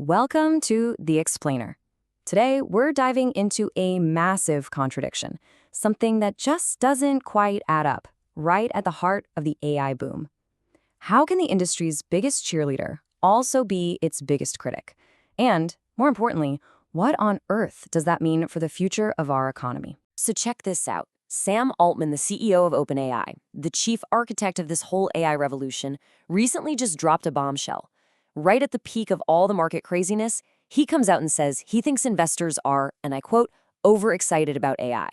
Welcome to The Explainer. Today, we're diving into a massive contradiction, something that just doesn't quite add up, right at the heart of the AI boom. How can the industry's biggest cheerleader also be its biggest critic? And, more importantly, what on earth does that mean for the future of our economy? So check this out. Sam Altman, the CEO of OpenAI, the chief architect of this whole AI revolution, recently just dropped a bombshell. Right at the peak of all the market craziness, he comes out and says he thinks investors are, and I quote, overexcited about AI.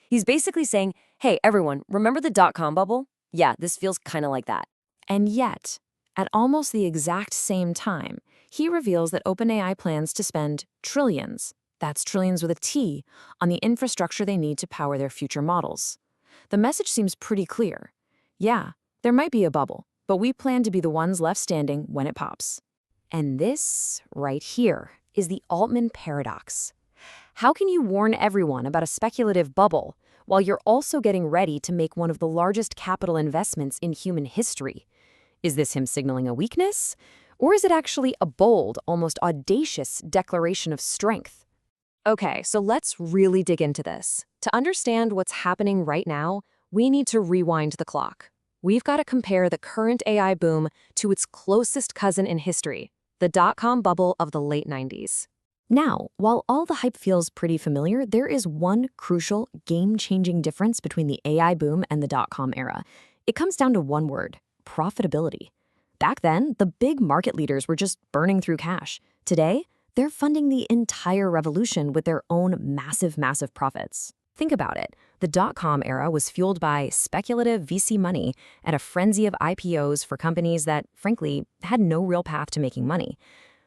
He's basically saying, hey, everyone, remember the dot-com bubble? Yeah, this feels kind of like that. And yet, at almost the exact same time, he reveals that OpenAI plans to spend trillions, that's trillions with a T, on the infrastructure they need to power their future models. The message seems pretty clear. Yeah, there might be a bubble, but we plan to be the ones left standing when it pops. And this, right here, is the Altman Paradox. How can you warn everyone about a speculative bubble while you're also getting ready to make one of the largest capital investments in human history? Is this him signaling a weakness? Or is it actually a bold, almost audacious declaration of strength? Okay, so let's really dig into this. To understand what's happening right now, we need to rewind the clock. We've got to compare the current AI boom to its closest cousin in history, the dot-com bubble of the late 90s. Now, while all the hype feels pretty familiar, there is one crucial, game-changing difference between the AI boom and the dot-com era. It comes down to one word: profitability. Back then, the big market leaders were just burning through cash. Today, they're funding the entire revolution with their own massive profits. Think about it. The dot-com era was fueled by speculative VC money and a frenzy of IPOs for companies that, frankly, had no real path to making money.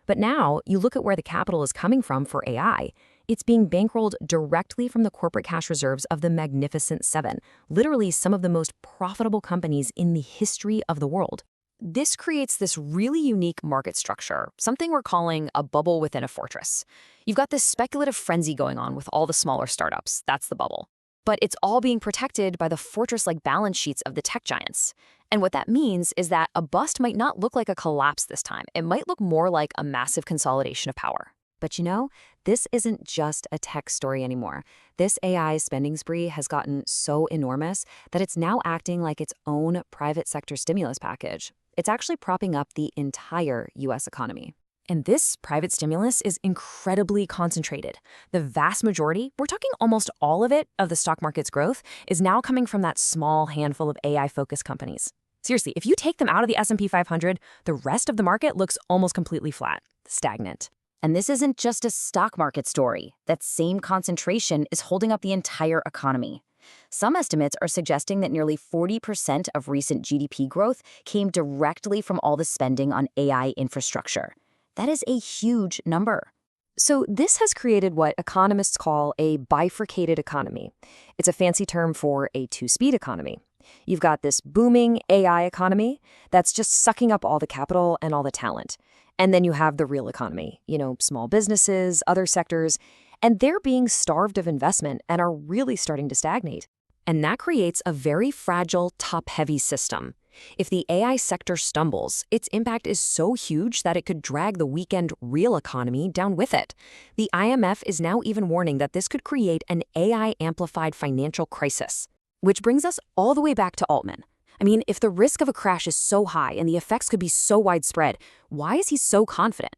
But now, you look at where the capital is coming from for AI. It's being bankrolled directly from the corporate cash reserves of the Magnificent Seven, literally some of the most profitable companies in the history of the world. This creates this really unique market structure, something we're calling a bubble within a fortress. You've got this speculative frenzy going on with all the smaller startups. That's the bubble. But it's all being protected by the fortress-like balance sheets of the tech giants. And what that means is that a bust might not look like a collapse this time. It might look more like a massive consolidation of power. But you know, this isn't just a tech story anymore. This AI spending spree has gotten so enormous that it's now acting like its own private sector stimulus package. It's actually propping up the entire U.S. economy. And this private stimulus is incredibly concentrated. The vast majority, we're talking almost all of it, of the stock market's growth is now coming from that small handful of AI-focused companies. Seriously, if you take them out of the S&P 500, the rest of the market looks almost completely flat, stagnant. And this isn't just a stock market story. That same concentration is holding up the entire economy. Some estimates are suggesting that nearly 40% of recent GDP growth came directly from all the spending on AI infrastructure. That is a huge number. So this has created what economists call a bifurcated economy. It's a fancy term for a two-speed economy. You've got this booming AI economy that's just sucking up all the capital and all the talent. And then you have the real economy, small businesses, other sectors, and they're being starved of investment and are really starting to stagnate. And that creates a very fragile, top-heavy system. If the AI sector stumbles, its impact is so huge that it could drag the weakened real economy down with it. The IMF is now even warning that this could create an AI-amplified financial crisis. Which brings us all the way back to Altman. I mean, if the risk of a crash is so high and the effects could be so widespread, why is he so confident?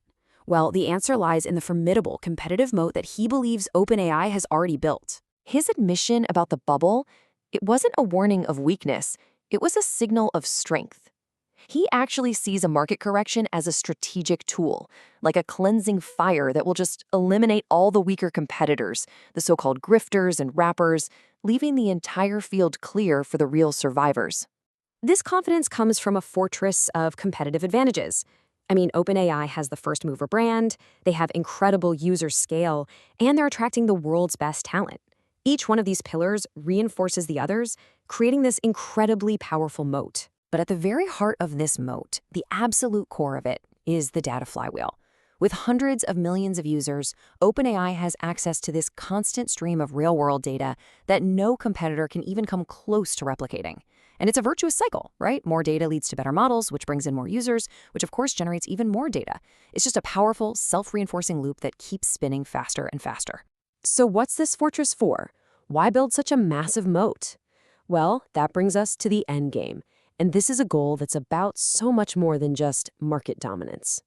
Well, the answer lies in the formidable competitive moat that he believes OpenAI has already built. His admission about the bubble, it wasn't a warning of weakness, it was a signal of strength. He actually sees a market correction as a strategic tool, like a cleansing fire that will just eliminate all the weaker competitors, the so-called grifters and wrappers, leaving the entire field clear for the real survivors. This confidence comes from a fortress of competitive advantages. I mean, OpenAI has the first mover brand, they have incredible user scale, and they're attracting the world's best talent. Each one of these pillars reinforces the others, creating this incredibly powerful moat. But at the very heart of this moat, the absolute core of it, is the data flywheel. With hundreds of millions of users, OpenAI has access to this constant stream of real-world data that no competitor can even come close to replicating. And it's a virtuous cycle, right? More data leads to better models, which brings in more users, which of course generates even more data. It's just a powerful, self-reinforcing loop that keeps spinning faster and faster. So what's this fortress for? Why build such a massive moat? Well, that brings us to the end game. And this is a goal that's about so much more than just market dominance.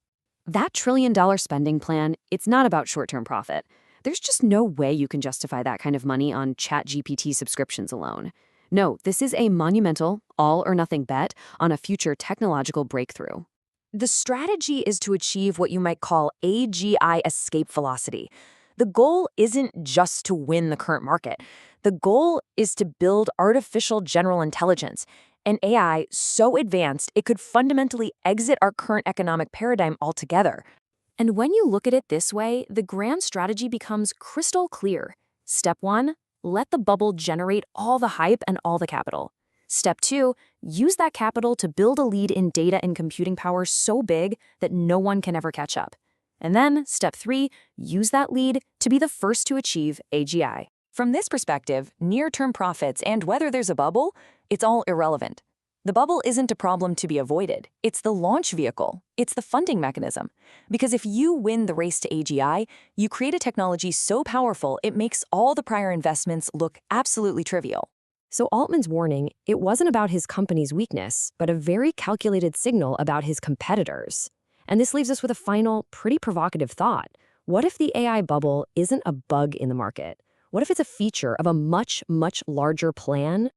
That trillion-dollar spending plan, it's not about short-term profit. There's just no way you can justify that kind of money on ChatGPT subscriptions alone. No, this is a monumental, all-or-nothing bet on a future technological breakthrough. The strategy is to achieve what you might call AGI escape velocity. The goal isn't just to win the current market. The goal is to build artificial general intelligence, an AI so advanced it could fundamentally exit our current economic paradigm altogether. And when you look at it this way, the grand strategy becomes crystal clear. Step 1, let the bubble generate all the hype and all the capital. Step 2, use that capital to build a lead in data and computing power so big that no one can ever catch up. And then, step 3, use that lead to be the first to achieve AGI. From this perspective, near-term profits and whether there's a bubble, it's all irrelevant. The bubble isn't a problem to be avoided. It's the launch vehicle. It's the funding mechanism. Because if you win the race to AGI, you create a technology so powerful it makes all the prior investments look absolutely trivial. So Altman's warning, it wasn't about his company's weakness, but a very calculated signal about his competitors. And this leaves us with a final, pretty provocative thought. What if the AI bubble isn't a bug in the market? What if it's a feature of a much, much larger plan?